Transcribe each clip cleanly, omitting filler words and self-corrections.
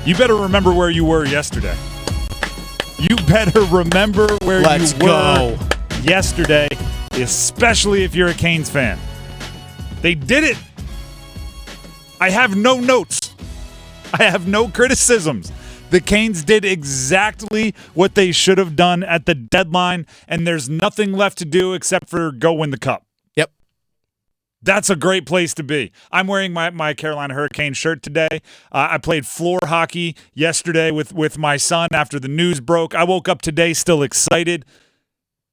You better remember where you were yesterday. You better remember where Let's you were go. yesterday, especially if you're a Canes fan. They did it. I have no notes. I have no criticisms. The Canes did exactly what they should have done at the deadline, and there's nothing left to do except for go win the cup. Yep. That's a great place to be. I'm wearing my Carolina Hurricanes shirt today. I played floor hockey yesterday with my son after the news broke. I woke up today still excited.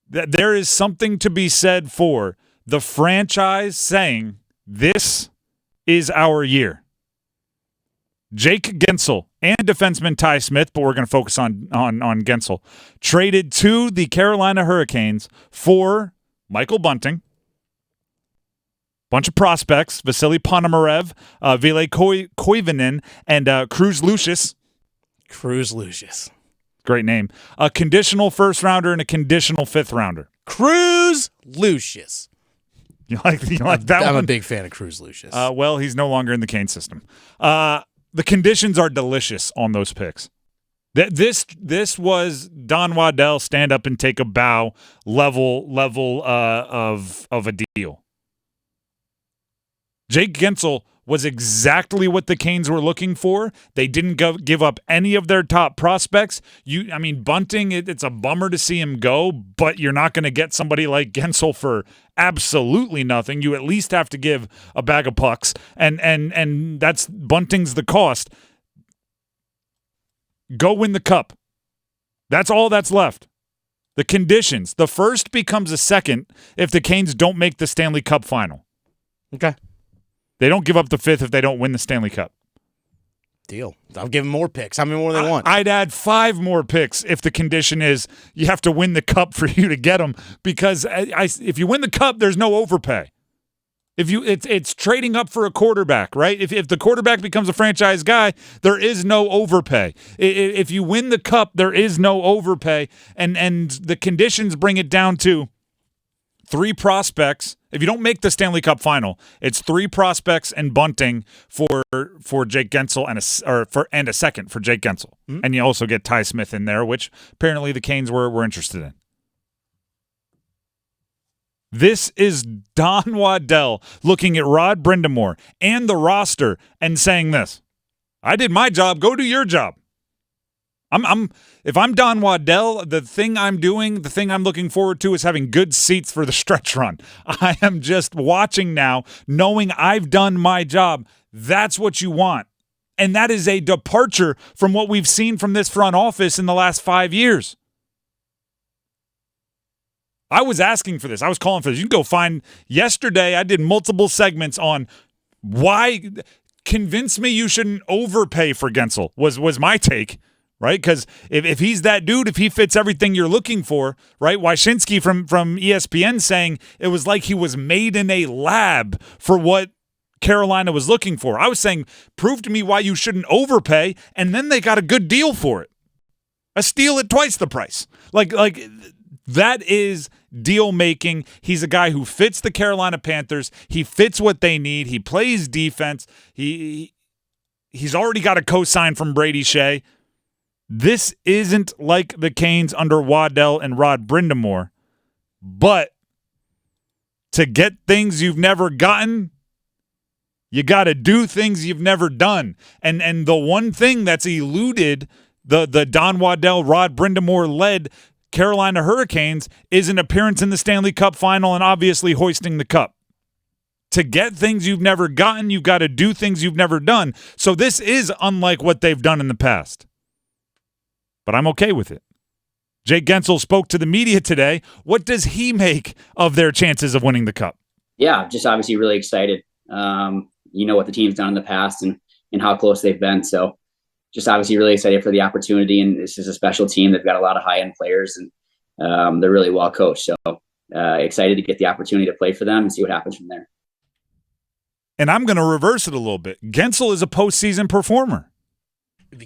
There is something to be said for the franchise saying, this is our year. Jake Guentzel and defenseman Ty Smith, but we're going to focus on Guentzel, traded to the Carolina Hurricanes for Michael Bunting, bunch of prospects, Vasily Ponomarev, Ville Koivunen, and Cruz Lucius. Cruz Lucius. Great name. A conditional first-rounder and a conditional fifth-rounder. Cruz Lucius. You like that one? I'm a big fan of Cruz Lucius. Well, he's no longer in the Canes system. The conditions are delicious on those picks. This was Don Waddell stand up and take a bow level of a deal. Jake Guentzel was exactly what the Canes were looking for. They didn't give up any of their top prospects. Bunting, it's a bummer to see him go, but you're not going to get somebody like Guentzel for absolutely nothing. You at least have to give a bag of pucks, and that's Bunting's the cost. Go win the cup. That's all that's left. The conditions. The first becomes a second if the Canes don't make the Stanley Cup final. Okay. They don't give up the fifth if they don't win the Stanley Cup. Deal. I'll give them more picks. How many more they want? I'd add 5 more picks if the condition is you have to win the cup for you to get them, because if you win the cup, there's no overpay. It's trading up for a quarterback, right? If the quarterback becomes a franchise guy, there is no overpay. If you win the cup, there is no overpay, and the conditions bring it down to 3 prospects. If you don't make the Stanley Cup final, it's 3 prospects and Bunting for Jake Guentzel and a second for Jake Guentzel. Mm-hmm. And you also get Ty Smith in there, which apparently the Canes were interested in. This is Don Waddell looking at Rod Brind'Amour and the roster and saying this: I did my job, go do your job. If I'm Don Waddell, the thing I'm looking forward to is having good seats for the stretch run. I am just watching now, knowing I've done my job. That's what you want. And that is a departure from what we've seen from this front office in the last 5 years. I was asking for this. I was calling for this. You can go find yesterday. I did multiple segments on why. Convince me you shouldn't overpay for Guentzel was my take. Right? Because if he's that dude, if he fits everything you're looking for, right? Wyshynski from ESPN saying it was like he was made in a lab for what Carolina was looking for. I was saying, prove to me why you shouldn't overpay, and then they got a good deal for it. A steal at twice the price. Like that is deal making. He's a guy who fits the Carolina Panthers. He fits what they need. He plays defense. He's already got a cosign from Brady Shea. This isn't like the Canes under Waddell and Rod Brind'Amour, but to get things you've never gotten, you got to do things you've never done. And the one thing that's eluded the Don Waddell, Rod Brind'Amour-led Carolina Hurricanes is an appearance in the Stanley Cup final and obviously hoisting the cup. To get things you've never gotten, you've got to do things you've never done. So this is unlike what they've done in the past. But I'm okay with it. Jake Guentzel spoke to the media today. What does he make of their chances of winning the cup? Yeah, just obviously really excited. What the team's done in the past and how close they've been. So just obviously really excited for the opportunity. And this is a special team. They've got a lot of high-end players, and they're really well coached. So excited to get the opportunity to play for them and see what happens from there. And I'm going to reverse it a little bit. Guentzel is a postseason performer.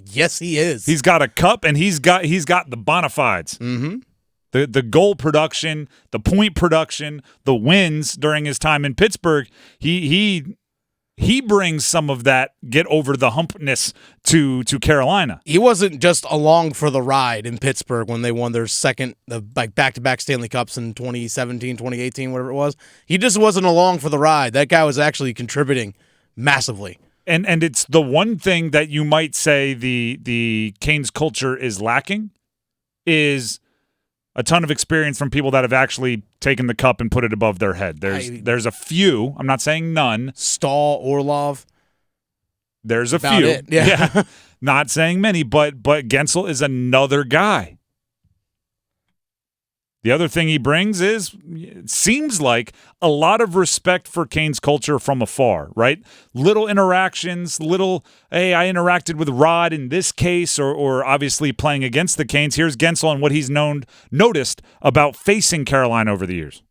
Yes, he is. He's got a cup, and he's got the bona fides. Mm-hmm. The goal production, the point production, the wins during his time in Pittsburgh. He he brings some of that get over the humpness to Carolina. He wasn't just along for the ride in Pittsburgh when they won their second back-to-back Stanley Cups in 2017, 2018, whatever it was. He just wasn't along for the ride. That guy was actually contributing massively. And it's the one thing that you might say the Canes culture is lacking is a ton of experience from people that have actually taken the cup and put it above their head. There's a few. I'm not saying none. Stahl, Orlov. There's a About few. it, yeah. Not saying many, but Guentzel is another guy. The other thing he brings is, it seems like, a lot of respect for Canes culture from afar, right? Little interactions, hey, I interacted with Rod in this case, or obviously playing against the Canes. Here's Guentzel and what he's noticed about facing Carolina over the years.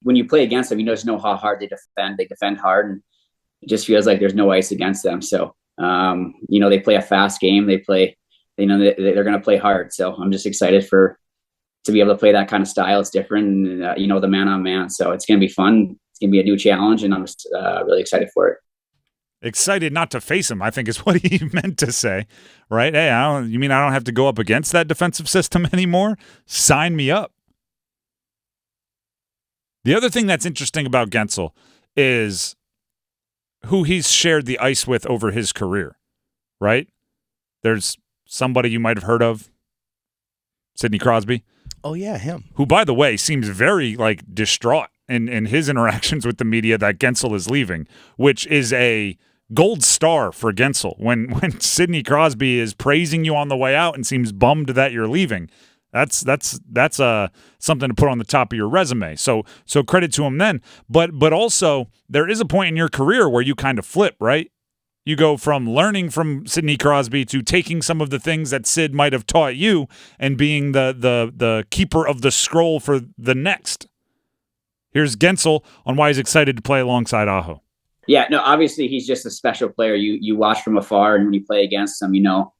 When you play against them, you just know how hard they defend. They defend hard, and it just feels like there's no ice against them. So, they play a fast game. They play. They're going to play hard. So I'm just excited to be able to play that kind of style. It's different, the man on man. So it's going to be fun. It's going to be a new challenge, and I'm just really excited for it. Excited not to face him, I think is what he meant to say, right? Hey, you mean I don't have to go up against that defensive system anymore? Sign me up. The other thing that's interesting about Guentzel is who he's shared the ice with over his career, right? There's somebody you might have heard of, Sidney Crosby. Oh, yeah, him. Who, by the way, seems very, distraught in his interactions with the media that Guentzel is leaving, which is a gold star for Guentzel. When Sidney Crosby is praising you on the way out and seems bummed that you're leaving, that's something to put on the top of your resume. So credit to him then. But also, there is a point in your career where you kind of flip, right? You go from learning from Sidney Crosby to taking some of the things that Sid might have taught you and being the keeper of the scroll for the next. Here's Guentzel on why he's excited to play alongside Aho. Yeah, no, obviously he's just a special player. You watch from afar, and when you play against him, you know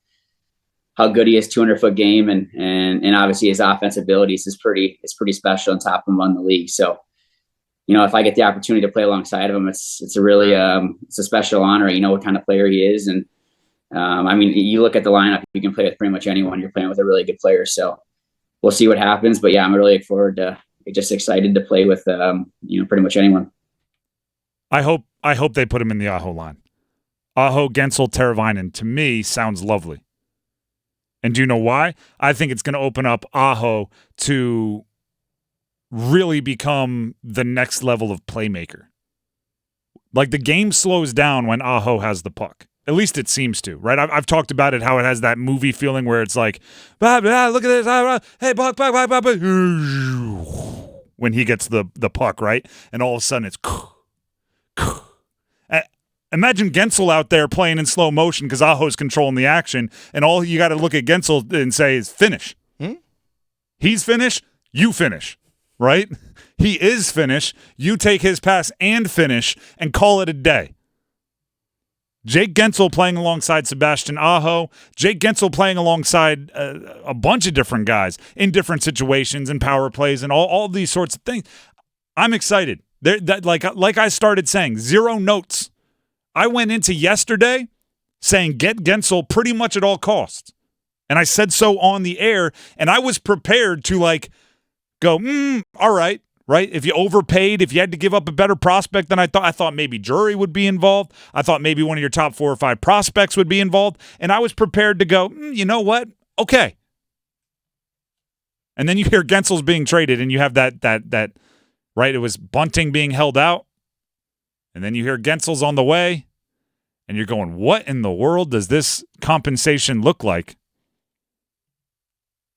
how good he is, 200-foot game, and obviously his offensive abilities is pretty special and top among the league. So, if I get the opportunity to play alongside of him, it's a really it's a special honor. You know what kind of player he is, and you look at the lineup, you can play with pretty much anyone. You're playing with a really good player, so we'll see what happens. But yeah, I'm really looking forward to, just excited to play with pretty much anyone. I hope they put him in the Aho line. Aho, Guentzel, Teravainen, to me, sounds lovely. And do you know why? I think it's going to open up Aho to really become the next level of playmaker. Like, the game slows down when Aho has the puck. At least it seems to, right? I've talked about it, how it has that movie feeling where it's like, look at this, hey, puck, when he gets the puck, right? And all of a sudden it's imagine Guentzel out there playing in slow motion because Aho's controlling the action, and all you got to look at Guentzel and say is finish. He's finished, you finish, right? He is finished. You take his pass and finish and call it a day. Jake Guentzel playing alongside Sebastian Aho. Jake Guentzel playing alongside a bunch of different guys in different situations and power plays and all these sorts of things. I'm excited. Like I started saying, 0 notes. I went into yesterday saying get Guentzel pretty much at all costs. And I said so on the air, and I was prepared to go, all right. If you overpaid, if you had to give up a better prospect than I thought maybe Drury would be involved. I thought maybe one of your top 4 or 5 prospects would be involved. And I was prepared to go, you know what? Okay. And then you hear Guentzel's being traded, and you have that right? It was Bunting being held out. And then you hear Guentzel's on the way, and you're going, what in the world does this compensation look like?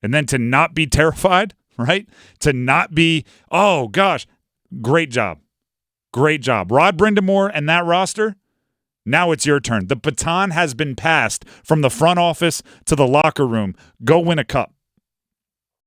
And then to not be terrified, right? To not be, oh, gosh, great job. Great job. Rod Brind'Amour and that roster, now it's your turn. The baton has been passed from the front office to the locker room. Go win a cup.